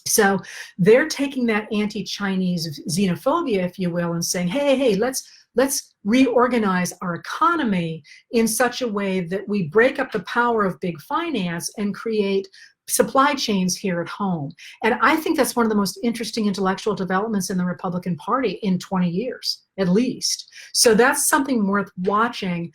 So they're taking that anti-Chinese xenophobia, if you will, and saying, hey, let's reorganize our economy in such a way that we break up the power of big finance and create supply chains here at home. And I think that's one of the most interesting intellectual developments in the Republican Party in 20 years, at least. So that's something worth watching.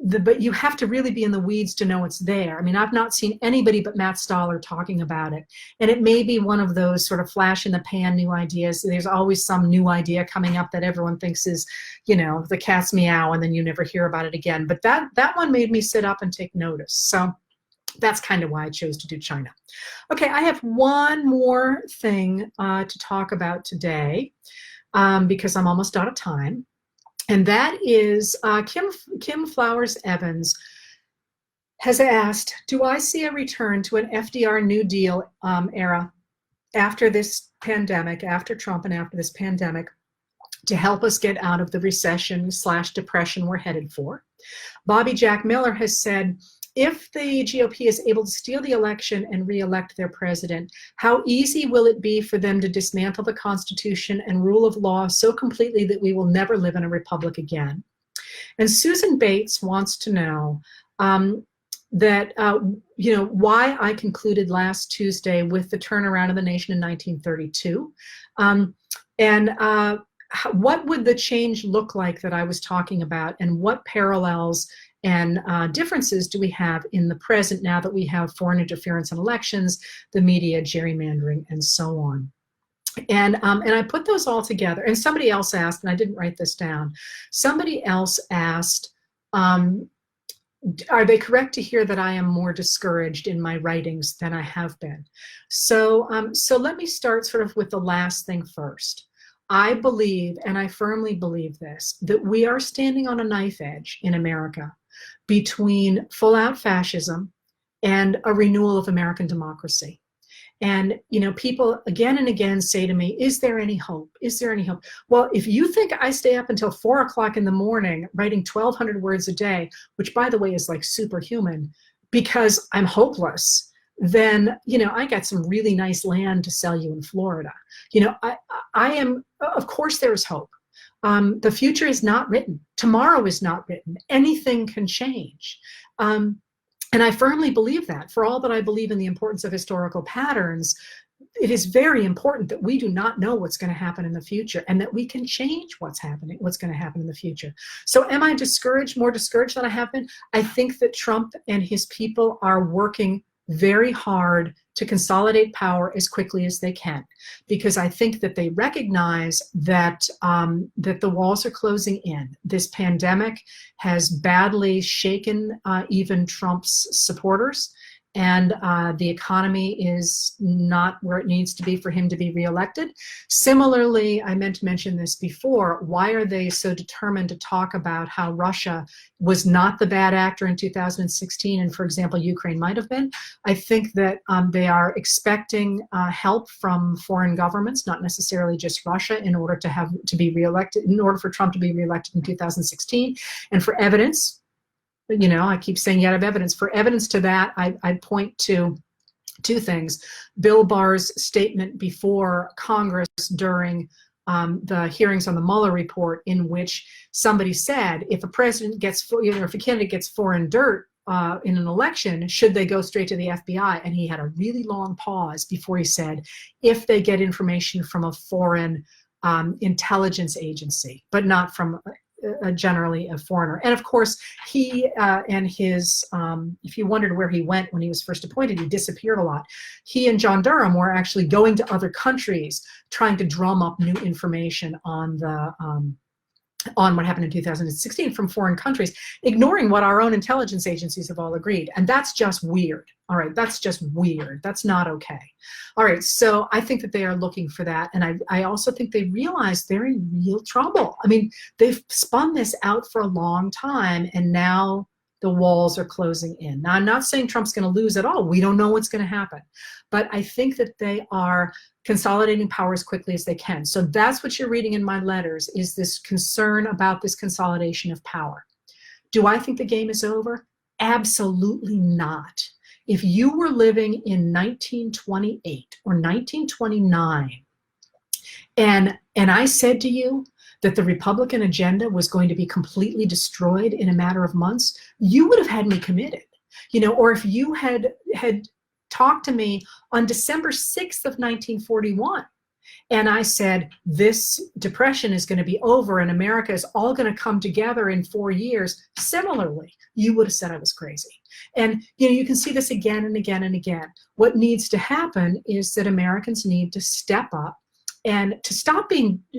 But you have to really be in the weeds to know it's there. I mean, I've not seen anybody but Matt Stoller talking about it. And it may be one of those sort of flash in the pan new ideas. There's always some new idea coming up that everyone thinks is, you know, the cat's meow, and then you never hear about it again. But that one made me sit up and take notice. So that's kind of why I chose to do China. Okay, I have one more thing to talk about today because I'm almost out of time. And that is Kim Flowers Evans has asked, do I see a return to an FDR New Deal era after this pandemic, after Trump and after this pandemic, to help us get out of the recession/depression we're headed for? Bobby Jack Miller has said, if the GOP is able to steal the election and re-elect their president, how easy will it be for them to dismantle the Constitution and rule of law so completely that we will never live in a republic again? And Susan Bates wants to know you know, why I concluded last Tuesday with the turnaround of the nation in 1932, what would the change look like that I was talking about, and what parallels and differences do we have in the present now that we have foreign interference in elections, the media, gerrymandering, and so on. And I put those all together. And somebody else asked, and I didn't write this down, somebody else asked, are they correct to hear that I am more discouraged in my writings than I have been? So let me start sort of with the last thing first. I believe, and I firmly believe this, that we are standing on a knife edge in America between full-out fascism and a renewal of American democracy. And, you know, people again and again say to me, is there any hope? Is there any hope? Well, if you think I stay up until 4 o'clock in the morning writing 1,200 words a day, which by the way is like superhuman, because I'm hopeless, then, you know, I got some really nice land to sell you in Florida. You know, I am, of course there is hope. The future is not written. Tomorrow is not written. Anything can change. And I firmly believe that. For all that I believe in the importance of historical patterns, it is very important that we do not know what's going to happen in the future, and that we can change what's going to happen in the future. So am I discouraged, more discouraged than I have been? I think that Trump and his people are working very hard to consolidate power as quickly as they can, because I think that they recognize that that the walls are closing in. This pandemic has badly shaken even Trump's supporters, and the economy is not where it needs to be for him to be reelected. Similarly, I meant to mention this before, why are they so determined to talk about how Russia was not the bad actor in 2016, and for example, Ukraine might have been? I think that they are expecting help from foreign governments, not necessarily just Russia, in order to be reelected, in order for Trump to be reelected in 2016, and for evidence. You know, I keep saying yet of evidence. For evidence to that, I point to two things. Bill Barr's statement before Congress during the hearings on the Mueller report, in which somebody said, if a president gets, you know, if a candidate gets foreign dirt in an election, should they go straight to the FBI? And he had a really long pause before he said, if they get information from a foreign intelligence agency, but not from generally a foreigner. And of course, he and his, if you wondered where he went when he was first appointed, he disappeared a lot. He and John Durham were actually going to other countries, trying to drum up new information on the on what happened in 2016 from foreign countries, ignoring what our own intelligence agencies have all agreed. And that's just weird. All right, that's just weird. That's not okay. All right, so I think that they are looking for that. And I also think they realize they're in real trouble. I mean, they've spun this out for a long time, and now the walls are closing in. Now, I'm not saying Trump's going to lose at all. We don't know what's going to happen. But I think that they are consolidating power as quickly as they can. So that's what you're reading in my letters, is this concern about this consolidation of power. Do I think the game is over? Absolutely not. If you were living in 1928 or 1929, and I said to you that the Republican agenda was going to be completely destroyed in a matter of months, you would have had me committed. Or if you had talked to me on December 6th of 1941, and I said, this depression is going to be over and America is all going to come together in 4 years, similarly, you would have said I was crazy. And you can see this again and again and again. What needs to happen is that Americans need to step up and to stop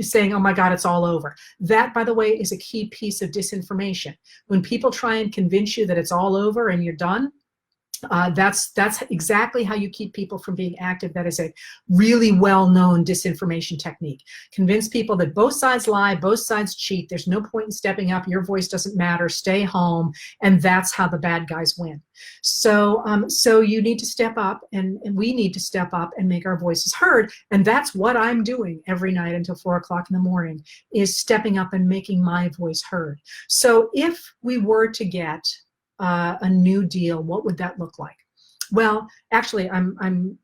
saying, oh my God, it's all over. That, by the way, is a key piece of disinformation. When people try and convince you that it's all over and you're done, that's exactly how you keep people from being active. That is a really well-known disinformation technique. Convince people that both sides lie, both sides cheat, there's no point in stepping up, your voice doesn't matter, stay home, and that's how the bad guys win. So you need to step up, and we need to step up and make our voices heard, and that's what I'm doing every night until 4 o'clock in the morning, is stepping up and making my voice heard. So if we were to get a New Deal, what would that look like? Well, actually, I'm going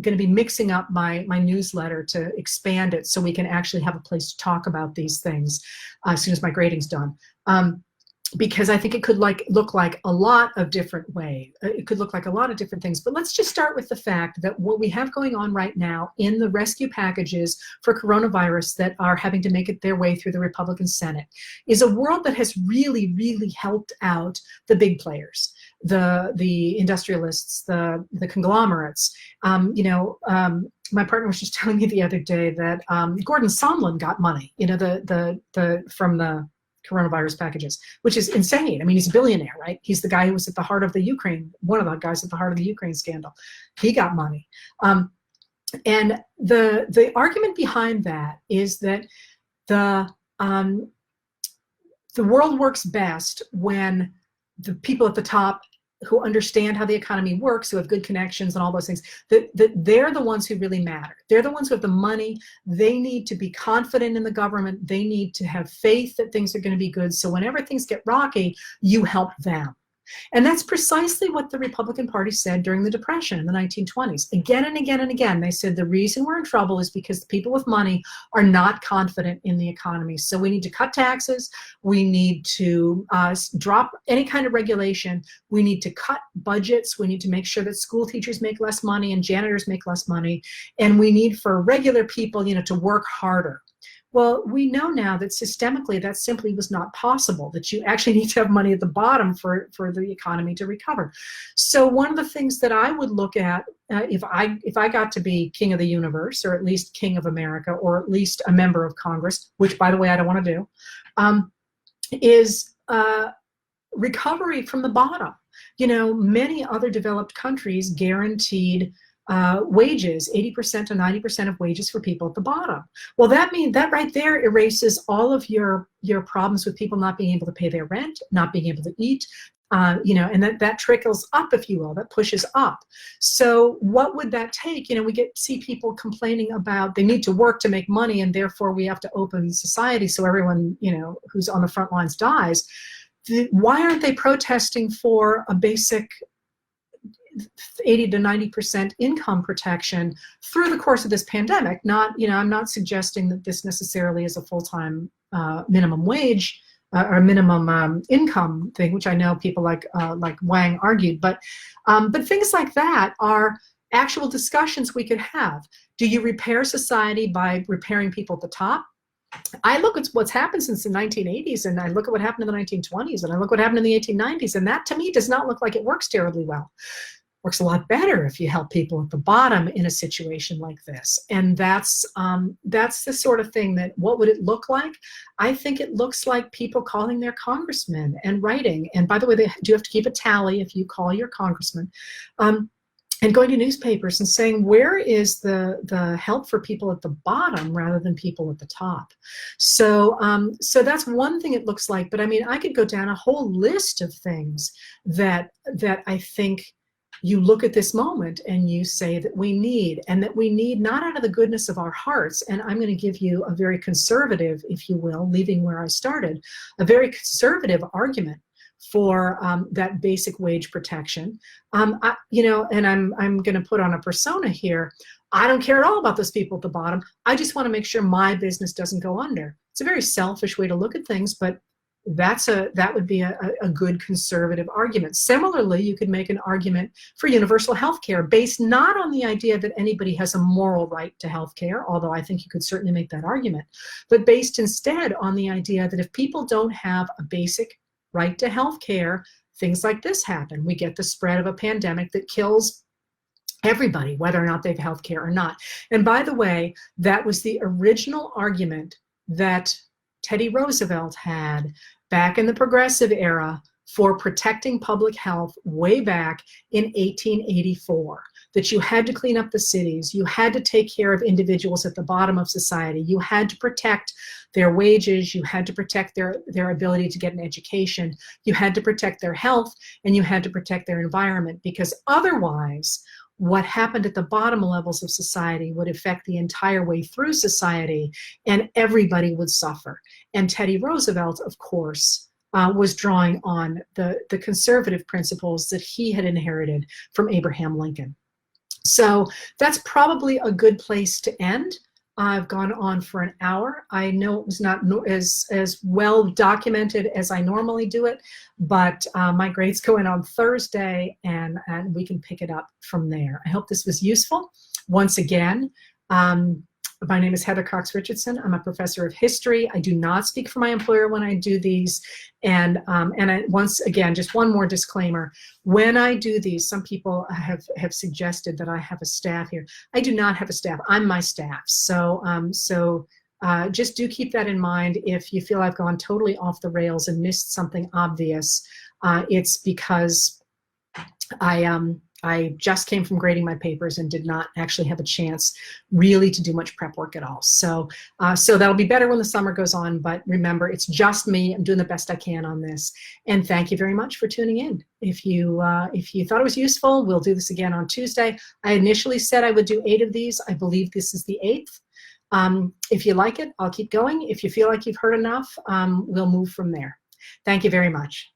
to be mixing up my newsletter to expand it so we can actually have a place to talk about these things as soon as my grading's done. Because I think it could look like a lot of different ways. It could look like a lot of different things. But let's just start with the fact that what we have going on right now in the rescue packages for coronavirus that are having to make it their way through the Republican Senate is a world that has really, really helped out the big players, the industrialists, the conglomerates. My partner was just telling me the other day that Gordon Sondland got money, from the coronavirus packages, which is insane. I mean, he's a billionaire, right? He's the guy who was at the heart of the Ukraine, one of the guys at the heart of the Ukraine scandal. He got money. And the argument behind that is that the world works best when the people at the top who understand how the economy works, who have good connections and all those things, that they're the ones who really matter. They're the ones who have the money. They need to be confident in the government. They need to have faith that things are going to be good. So whenever things get rocky, you help them. And that's precisely what the Republican Party said during the Depression in the 1920s. Again and again and again, they said the reason we're in trouble is because the people with money are not confident in the economy. So we need to cut taxes. We need to drop any kind of regulation. We need to cut budgets. We need to make sure that school teachers make less money and janitors make less money. And we need for regular people, to work harder. Well, we know now that systemically that simply was not possible, that you actually need to have money at the bottom for the economy to recover. So one of the things that I would look at if I got to be king of the universe, or at least king of America, or at least a member of Congress, which, by the way, I don't want to do, is recovery from the bottom. Many other developed countries guaranteed wages, 80% to 90% of wages for people at the bottom. Well, that means that right there erases all of your problems with people not being able to pay their rent, not being able to eat, and that trickles up, if you will, that pushes up. So what would that take? We see people complaining about they need to work to make money, and therefore we have to open society so everyone, who's on the front lines dies. Why aren't they protesting for a basic 80 to 90% income protection through the course of this pandemic? I'm not suggesting that this necessarily is a full-time minimum wage or minimum income thing, which I know people like Wang argued, but things like that are actual discussions we could have. Do you repair society by repairing people at the top? I look at what's happened since the 1980s, and I look at what happened in the 1920s, and I look what happened in the 1890s, and that to me does not look like it works terribly well. Works a lot better if you help people at the bottom in a situation like this. And that's the sort of thing that, what would it look like? I think it looks like people calling their congressmen and writing. And by the way, they do have to keep a tally if you call your congressman. And going to newspapers and saying, where is the help for people at the bottom rather than people at the top? So that's one thing it looks like. But I mean, I could go down a whole list of things that I think you look at this moment and you say that we need, and that we need not out of the goodness of our hearts. And I'm going to give you a very conservative, if you will, leaving where I started, a very conservative argument for that basic wage protection. And I'm going to put on a persona here. I don't care at all about those people at the bottom. I just want to make sure my business doesn't go under. It's a very selfish way to look at things, but that would be a good conservative argument. Similarly, you could make an argument for universal health care based not on the idea that anybody has a moral right to health care, although I think you could certainly make that argument, but based instead on the idea that if people don't have a basic right to health care, things like this happen. We get the spread of a pandemic that kills everybody, whether or not they have health care or not. And by the way, that was the original argument that Teddy Roosevelt had back in the progressive era for protecting public health way back in 1884, that you had to clean up the cities, you had to take care of individuals at the bottom of society, you had to protect their wages, you had to protect their ability to get an education, you had to protect their health, and you had to protect their environment, because otherwise what happened at the bottom levels of society would affect the entire way through society, and everybody would suffer. And Teddy Roosevelt, of course, was drawing on the conservative principles that he had inherited from Abraham Lincoln. So that's probably a good place to end. I've gone on for an hour. I know it was not as well documented as I normally do it, but my grades go in on Thursday, and we can pick it up from there. I hope this was useful. Once again, my name is Heather Cox Richardson. I'm a professor of history. I do not speak for my employer when I do these. And once again, just one more disclaimer. When I do these, some people have suggested that I have a staff here. I do not have a staff. I'm my staff. So just do keep that in mind. If you feel I've gone totally off the rails and missed something obvious, it's because I just came from grading my papers and did not actually have a chance really to do much prep work at all. So that'll be better when the summer goes on, but remember, it's just me. I'm doing the best I can on this. And thank you very much for tuning in. If you thought it was useful, we'll do this again on Tuesday. I initially said I would do 8 of these. I believe this is the 8th. If you like it, I'll keep going. If you feel like you've heard enough, we'll move from there. Thank you very much.